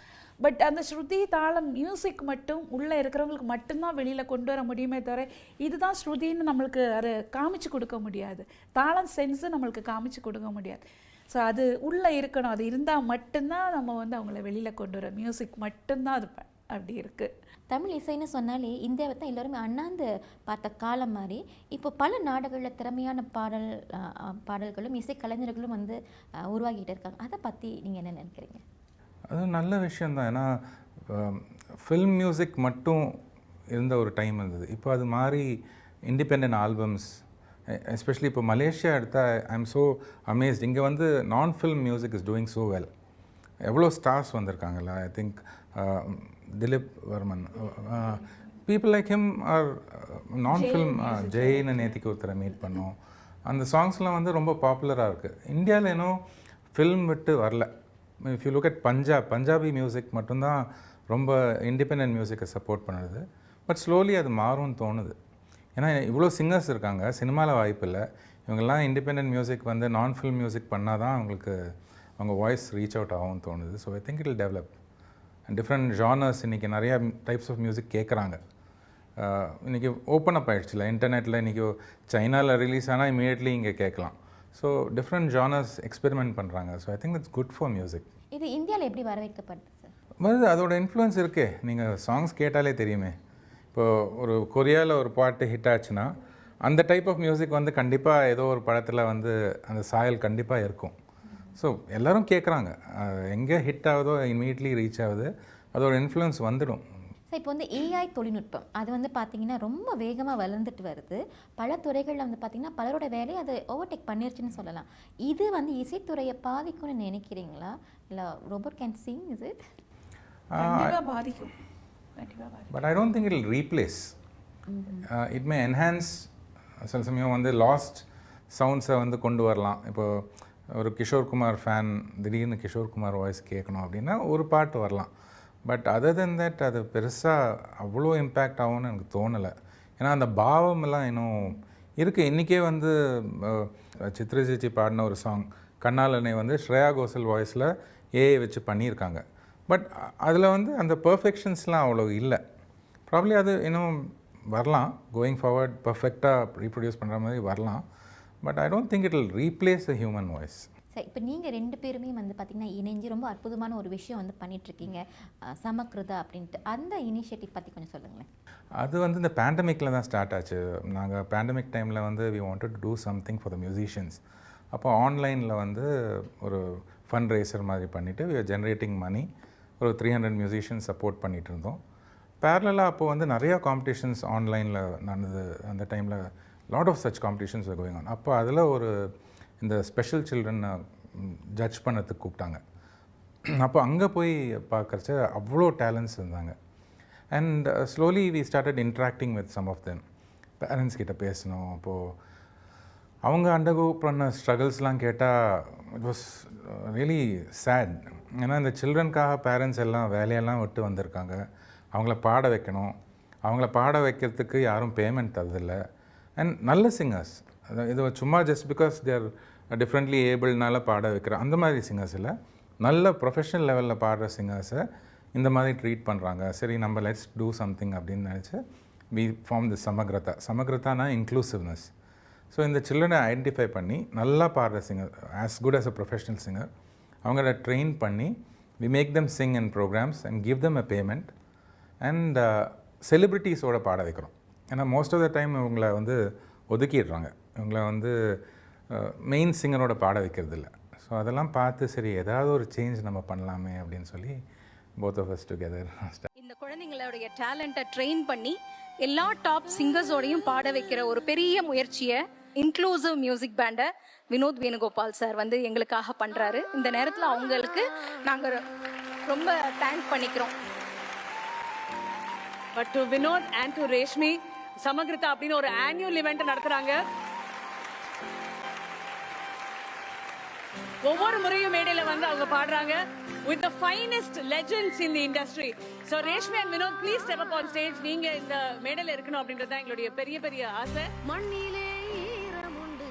பட் அந்த ஸ்ருதி தாளம் மியூசிக் மட்டும் உள்ளே இருக்கிறவங்களுக்கு மட்டும்தான் வெளியில் கொண்டு வர முடியுமே தவிர இதுதான் ஸ்ருதின்னு நம்மளுக்கு அதை காமிச்சு கொடுக்க முடியாது. தாளம் சென்ஸு நம்மளுக்கு காமிச்சு கொடுக்க முடியாது. ஸோ அது உள்ளே இருக்கணும். அது இருந்தால் மட்டும்தான் நம்ம வந்து அவங்கள வெளியில் கொண்டு வர. மியூசிக் மட்டும்தான் அது அப்படி இருக்குது. தமிழ் இசைன்னு சொன்னாலே இந்தியாவை தான் எல்லோருமே அண்ணாந்து பார்த்த காலம் மாதிரி இப்போ பல நாடுகளில் திறமையான பாடல்களும் இசை கலைஞர்களும் வந்து உருவாகிட்டு இருக்காங்க. அதை பற்றி நீங்கள் என்ன நினைக்கிறீங்க? அது நல்ல விஷயந்தான். ஏன்னா ஃபில்ம் மியூசிக் மட்டும் இருந்த ஒரு டைம் இருந்தது. இப்போ அது மாதிரி இண்டிபெண்ட் ஆல்பம்ஸ், எஸ்பெஷலி இப்போ மலேசியா எடுத்தால் ஐ எம் ஸோ அமேஸ்ட். இங்கே வந்து நான் film music is doing so well. எவ்வளோ ஸ்டார்ஸ் வந்திருக்காங்கல்ல. I think Dileep Varman, people like him are non film. ஜெயின்னு நேத்திக்கு ஒருத்தரை மீட் பண்ணோம். அந்த சாங்ஸ்லாம் வந்து ரொம்ப பாப்புலராக இருக்குது. இந்தியாவில் இன்னும் ஃபில்ம் விட்டு வரல. If you look at Punjabi music மட்டும்தான் ரொம்ப இண்டிபெண்ட் மியூசிக்கை சப்போர்ட் பண்ணுறது. பட் ஸ்லோலி அது மாறும்னு தோணுது. ஏன்னா இவ்வளோ சிங்கர்ஸ் இருக்காங்க, சினிமாவில் வாய்ப்பு இல்லை. இவங்கெல்லாம் இண்டிபெண்ட் மியூசிக் வந்து நான் ஃபில்ம் மியூசிக் பண்ணால் தான் அவங்களுக்கு அவங்க வாய்ஸ் ரீச் அவுட் ஆகும்னு தோணுது. So I think it will develop. And different genres இன்றைக்கி நிறையா டைப்ஸ் ஆஃப் மியூசிக் கேட்குறாங்க. இன்றைக்கி ஓப்பன் அப் ஆகிடுச்சுல இன்டர்நெட்டில். இன்றைக்கி சைனாவில் ரிலீஸ் ஆனால் இமீடியட்லி இங்கே கேட்கலாம். ஸோ டிஃப்ரெண்ட் ஜானர்ஸ் எக்ஸ்பெரிமெண்ட் பண்ணுறாங்க. So I think it's good for music. இது இந்தியாவில் எப்படி வரவேற்கப்படுது சார்? வருது, அதோட இன்ஃப்ளூயன்ஸ் இருக்கே. நீங்கள் சாங்ஸ் கேட்டாலே தெரியுமே. இப்போது ஒரு கொரியாவில் ஒரு பாட்டு ஹிட் ஆச்சுன்னா அந்த டைப் ஆஃப் மியூசிக் வந்து கண்டிப்பாக ஏதோ ஒரு படத்தில் வந்து அந்த சாயல் கண்டிப்பாக இருக்கும். ஸோ எல்லோரும் கேட்குறாங்க. எங்கே ஹிட் ஆகுதோ இமீடியட்லி ரீச் ஆகுது. அதோட இன்ஃப்ளூயன்ஸ் வந்துடும். சார் இப்போ வந்து ஏஐ தொழில்நுட்பம் அது வந்து பார்த்திங்கன்னா ரொம்ப வேகமாக வளர்ந்துட்டு வருது. பல துறைகளில் வந்து பார்த்திங்கன்னா பலரோட வேலையை அது ஓவர்டேக் பண்ணிருச்சுன்னு சொல்லலாம். இது வந்து இசைத்துறையை பாதிக்கும்னு நினைக்கிறீங்களா? இல்லை robot can sing is it? பாதிக்கும். But I don't think it will replace. It may enhance. சில சமயம் வந்து லாஸ்ட் சவுண்ட்ஸை வந்து கொண்டு வரலாம். இப்போது ஒரு கிஷோர்குமார் ஃபேன் திடீர்னு கிஷோர்குமார் வாய்ஸ் கேட்கணும் அப்படின்னா ஒரு பாட்டு வரலாம். பட் அதர் தென் தட் அது பெருசாக அவ்வளோ இம்பேக்ட் ஆகும்னு எனக்கு தோணலை. ஏன்னா அந்த பாவமெல்லாம் இன்னும் இருக்குது. இன்றைக்கே வந்து சித்ரா சேச்சி பாடின ஒரு சாங் கண்ணாலனை வந்து ஸ்ரேயா கோஷல் வாய்ஸில் ஏஐ வச்சு பண்ணியிருக்காங்க. பட் அதில் வந்து அந்த பர்ஃபெக்ஷன்ஸ்லாம் அவ்வளோ இல்லை. ப்ராப்ளி அது இன்னும் வரலாம். கோயிங் ஃபார்வர்ட் பர்ஃபெக்டாக ரீப்ரொடியூஸ் பண்ணுற மாதிரி வரலாம். But I don't think it will replace the human voice. Sir இப்போ நீங்கள் 2 பேருமே வந்து பார்த்திங்கன்னா இணைஞ்சு ரொம்ப அற்புதமான ஒரு விஷயம் வந்து பண்ணிகிட்ருக்கீங்க, சமக்கிருதா அப்படின்ட்டு. அந்த இனிஷியேட்டிவ் பற்றி கொஞ்சம் சொல்லுங்களேன். அது வந்து இந்த பேண்டமிக்கில் தான் ஸ்டார்ட் ஆச்சு. நாங்கள் பேண்டமிக் டைமில் வந்து we wanted to do something for the musicians. அப்போ ஆன்லைனில் வந்து ஒரு ஃபண்ட் ரேசர் மாதிரி பண்ணிவிட்டு வி ஆர் ஜென்ரேட்டிங் மணி. ஒரு 300 மியூசிஷியன்ஸ் சப்போர்ட் பண்ணிகிட்டு இருந்தோம். பேரலாக அப்போது வந்து நிறையா காம்படிஷன்ஸ் ஆன்லைனில் நடந்தது. அந்த டைமில் lot of such competitions are going on. அப்போ அதில் ஒரு இந்த ஸ்பெஷல் சில்ட்ரன் ஜட்ஜ் பண்ணதுக்கு கூப்பிட்டாங்க. அப்போ அங்கே போய் பார்க்குறச்ச அவ்வளோ டேலண்ட்ஸ் இருந்தாங்க. And slowly we started interacting with some of them. Parents கிட்ட பேசணும். அப்போது அவங்க அண்டர்கோ பண்ண ஸ்ட்ரகிள்ஸ்லாம் கேட்டால் இட் வாஸ் ரியலி சேட். ஏன்னா இந்த சில்ட்ரனுக்காக பேரண்ட்ஸ் எல்லாம் வேலையெல்லாம் விட்டு வந்திருக்காங்க. அவங்கள பாட வைக்கணும். அவங்கள பாட வைக்கிறதுக்கு யாரும் பேமெண்ட் தரதில்லை. அண்ட் நல்ல சிங்கர்ஸ், இது சும்மா ஜஸ்ட் பிகாஸ் தேர் டிஃப்ரெண்ட்லி ஏபிள்னால பாட வைக்கிற அந்த மாதிரி சிங்கர்ஸ் இல்லை, நல்ல ப்ரொஃபஷனல் லெவலில் பாடுற சிங்கர்ஸை இந்த மாதிரி ட்ரீட் பண்ணுறாங்க. சரி நம்ம லெட்ஸ் டூ சம்திங் அப்படின்னு நினச்சி வி ஃபார்ம் தி சமக்ரதானா இன்க்ளூசிவ்னஸ். ஸோ இந்த சில்ட்ரனை ஐடென்டிஃபை பண்ணி நல்லா பாடுற singer, as good as a professional singer, அவங்கள ட்ரெயின் பண்ணி we make them sing in programs and give them a payment. And செலிப்ரிட்டிஸோட பாட வைக்கிறோம். ஏன்னா மோஸ்ட் ஆஃப் த டைம் இவங்களை வந்து ஒதுக்கிடுறாங்க, இவங்கள வந்து மெயின் சிங்கரோட பாட வைக்கிறது இல்லை. ஸோ அதெல்லாம் பார்த்து சரி ஏதாவது ஒரு சேஞ்ச் நம்ம பண்ணலாமே அப்படின்னு சொல்லி both of us together. இந்த குழந்தைங்களுடைய டேலண்ட்டை ட்ரெயின் பண்ணி எல்லா டாப் சிங்கர்ஸோடையும் பாட வைக்கிற ஒரு பெரிய முயற்சியை இன்க்ளூசிவ் மியூசிக் பேண்டை வினோத் வேணுகோபால் சார் வந்து எங்களுக்காக பண்ணுறாரு. இந்த நேரத்தில் அவங்களுக்கு நாங்கள் ரொம்ப தேங்க் பண்ணிக்கிறோம். But to Vinod and to Reshmi, Samagrita அப்படின்னு ஒரு ஆனுவல் இவெண்ட் நடத்துறாங்க. ஒவ்வொரு முறையும் மேடையில வந்து அவங்க பாடுறாங்க with the finest legends in the industry. So Reshmi and Vinod, please step up on stage. நீங்க இந்த மேடையில இருக்கணும் அப்படின்றது எங்களுடைய பெரிய பெரிய ஆசை. மண்ணிலே ஈரமுண்டு.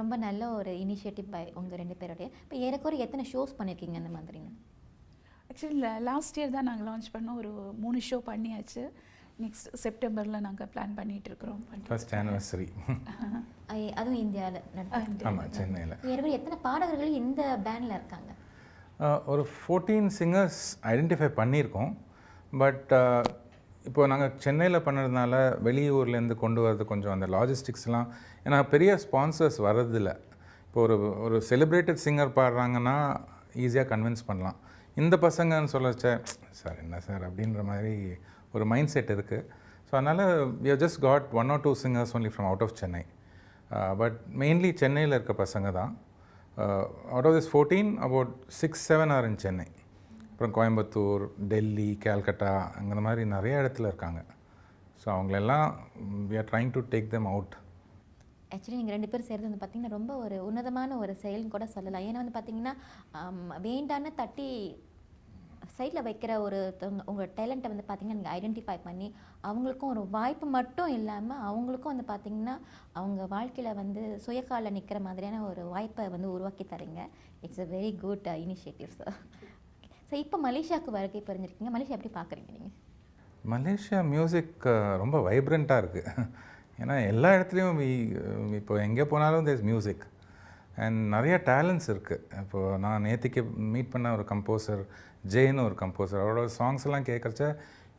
ரொம்ப நல்ல ஒரு இனிஷியேட்டிவ் பை உங்கள் 2 பேருடைய. இப்போ ஏறக்குறைய எத்தனை ஷோஸ் பண்ணியிருக்கீங்க அந்த மாதிரின்னு? ஆக்சுவலி லாஸ்ட் இயர் தான் நாங்கள் லான்ச் பண்ணோம். ஒரு 3 ஷோ பண்ணியாச்சு. நெக்ஸ்ட் செப்டம்பரில் நாங்கள் பிளான் பண்ணிகிட்டு இருக்கிறோம். First anniversary. அதுவும் இந்தியாவில் நடக்கும். ஆமாம், சென்னையில். ஏறக்குறைய எத்தனை பாடகர்கள் இந்த பேண்டில் இருக்காங்க? ஒரு 14 சிங்கர்ஸ் ஐடென்டிஃபை பண்ணியிருக்கோம். பட் இப்போது நாங்கள் சென்னையில் பண்ணுறதுனால வெளியூர்லேருந்து கொண்டு வரது கொஞ்சம் அந்த லாஜிஸ்டிக்ஸ்லாம், ஏன்னா பெரிய ஸ்பான்சர்ஸ் வர்றதில்ல. இப்போ ஒரு செலிப்ரேட்டட் சிங்கர் பாடுறாங்கன்னா ஈஸியாக கன்வின்ஸ் பண்ணலாம். இந்த பசங்கன்னு சொல்லச்ச சார் என்ன சார் அப்படின்ற மாதிரி ஒரு மைண்ட் செட் இருக்குது. ஸோ அதனால் we have just got 1 or 2 singers only from out of Chennai. But mainly சென்னையில் இருக்க பசங்க தான். Out of this 14, about 6-7 are in Chennai. அப்புறம் கோயம்புத்தூர், டெல்லி, கேல்கட்டா அந்த மாதிரி நிறைய இடத்துல இருக்காங்க. ஸோ அவங்களெல்லாம் we are trying to take them out. Actually நீங்கள் 2 பேரும் சேர்ந்து வந்து பார்த்திங்கன்னா ரொம்ப ஒரு உன்னதமான ஒரு செயல்னு கூட சொல்லலாம். ஏன்னா வந்து பார்த்திங்கன்னா வேண்டான்னு தட்டி சைடில் வைக்கிற ஒரு உங்கள் டேலண்ட்டை வந்து பார்த்திங்கன்னா நீங்கள் ஐடென்டிஃபை பண்ணி அவங்களுக்கும் ஒரு வாய்ப்பு மட்டும் இல்லாமல் அவங்களுக்கும் வந்து பார்த்திங்கன்னா அவங்க வாழ்க்கையில் வந்து சுயக்காலில் நிற்கிற மாதிரியான ஒரு வாய்ப்பை வந்து உருவாக்கி தரீங்க. It's a very good initiative sir. So இப்போ மலேசியாவுக்கு வருகை புரிஞ்சிருக்கீங்க. மலேசியா எப்படி பார்க்குறீங்க நீங்கள்? மலேசியா மியூசிக் ரொம்ப வைப்ரண்ட்டாக இருக்குது. ஏன்னா எல்லா இடத்துலையும் இப்போ எங்கே போனாலும் தேர் இஸ் மியூசிக் அண்ட் நிறைய டேலண்ட்ஸ் இருக்குது. இப்போது நான் நேற்றுக்கு மீட் பண்ண ஒரு கம்போசர் ஜெயின்னு ஒரு கம்போசர், அவரோட சாங்ஸ் எல்லாம் கேட்குறச்ச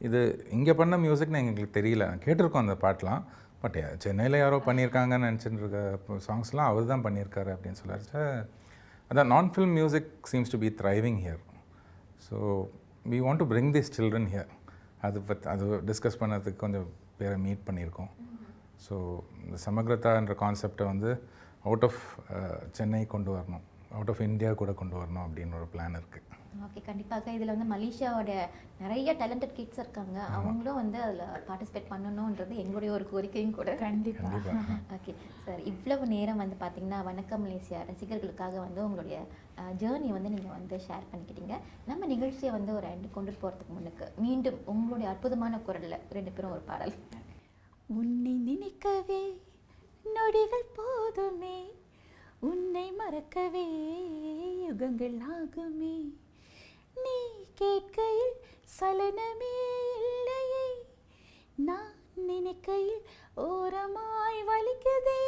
இது இங்கே பண்ண மியூசிக்னு எங்களுக்கு தெரியல. கேட்டிருக்கோம் அந்த பாட்டெலாம், பட் சென்னையில் யாரோ பண்ணியிருக்காங்கன்னு நினச்சிட்டு இருக்க சாங்ஸ்லாம் அவர் தான் பண்ணியிருக்காரு அப்படின்னு சொல்லிச்ச அதான் நான் film music seems to be thriving here. So we want to bring this children here. அது டிஸ்கஸ் பண்ணதுக்கு கொஞ்சம் பேரை மீட் பண்ணியிருக்கோம். ஸோ இந்த சமக்ரதான்ற கான்செப்டை வந்து அவுட் ஆஃப் சென்னை கொண்டு வரணும், அவுட் ஆஃப் இந்தியா கூட கொண்டு வரணும் அப்படின்னு ஒரு பிளான் இருக்குது. ஓகே, கண்டிப்பாக இதில் வந்து மலேசியாவோட நிறைய டேலண்டட் கிட்ஸ் இருக்காங்க, அவங்களும் வந்து அதில் பார்ட்டிசிபேட் பண்ணணுன்றது எங்களுடைய ஒரு கோரிக்கையும் கூட. கண்டிப்பாக. ஓகே சார், இவ்வளவு நேரம் வந்து பார்த்திங்கன்னா வணக்கம் மலேசியா ரசிகர்களுக்காக வந்து உங்களுடைய ஜேர்னி வந்து நீங்கள் வந்து ஷேர் பண்ணிக்கிட்டீங்க. நம்ம நிகழ்ச்சியை வந்து ஒரு ரெண்டு கொண்டுட்டு போகிறதுக்கு முன்னுக்கு மீண்டும் உங்களுடைய அற்புதமான குரலில் 2 பேரும் ஒரு பாடல். உன்னை நினைக்கவே நொடிகள் போதுமே, உன்னை மறக்கவே யுகங்கள் ஆகுமே, நீ கேட்கையில் சலனமே இல்லையே, நான் நினைக்கையில் ஓரமாய் வலிக்குதே,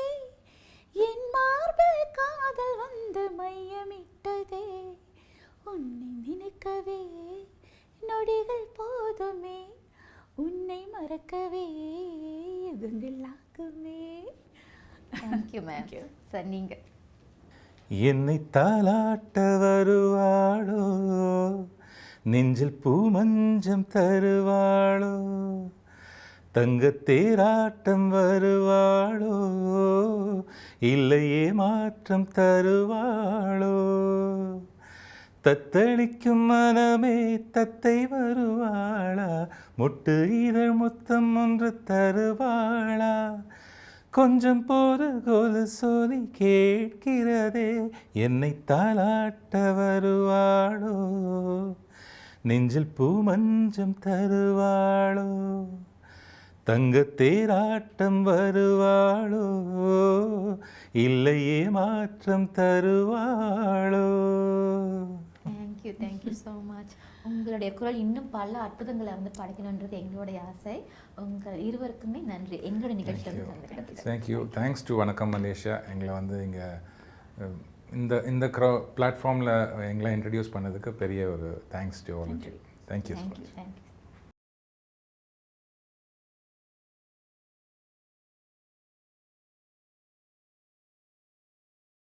என் மார்பில் காதல் வந்து மையமிட்டதே, உன்னை நினைக்கவே நொடிகள் போதுமே, உன்னை மறக்கவே யுகங்கள் ஆகுமே. Thank you ma'am. சார் நீங்கள் என்னை தாலாட்ட வருவாளோ, நெஞ்சில் பூமஞ்சம் தருவாளோ, தங்கத்தேராட்டம் வருவாளோ, இல்லையே மாற்றம் தருவாளோ, தத்தளிக்கும் மனமே தத்தை வருவாளா, முட்டு இதழ் முத்தம் ஒன்று தருவாளா, கொஞ்சம் போது கொலு சொல்லி கேட்கிறதே, என்னை தாலாட்ட வருவாளோ, நெஞ்சில் பூ மஞ்சம் தருவாளோ, தங்கத்தேராட்டம் வருவாளோ, இல்லையே மாற்றம் தருவாளோ. Thank you so much. உங்களுடைய குரல் இன்னும் பல அற்புதங்களை வந்து படைக்கணுன்றது எங்களுடைய ஆசை. உங்கள் இருவருக்குமே நன்றி எங்களுடைய நிகழ்ச்சியில். தேங்க்யூ. தேங்க்ஸ் டு வணக்கம் மலேசியா எங்களை வந்து இங்கே இந்த பிளாட்ஃபார்மில் எங்களை இன்ட்ரடியூஸ் பண்ணதுக்கு பெரிய ஒரு thanks to all. Thank you. Thank you.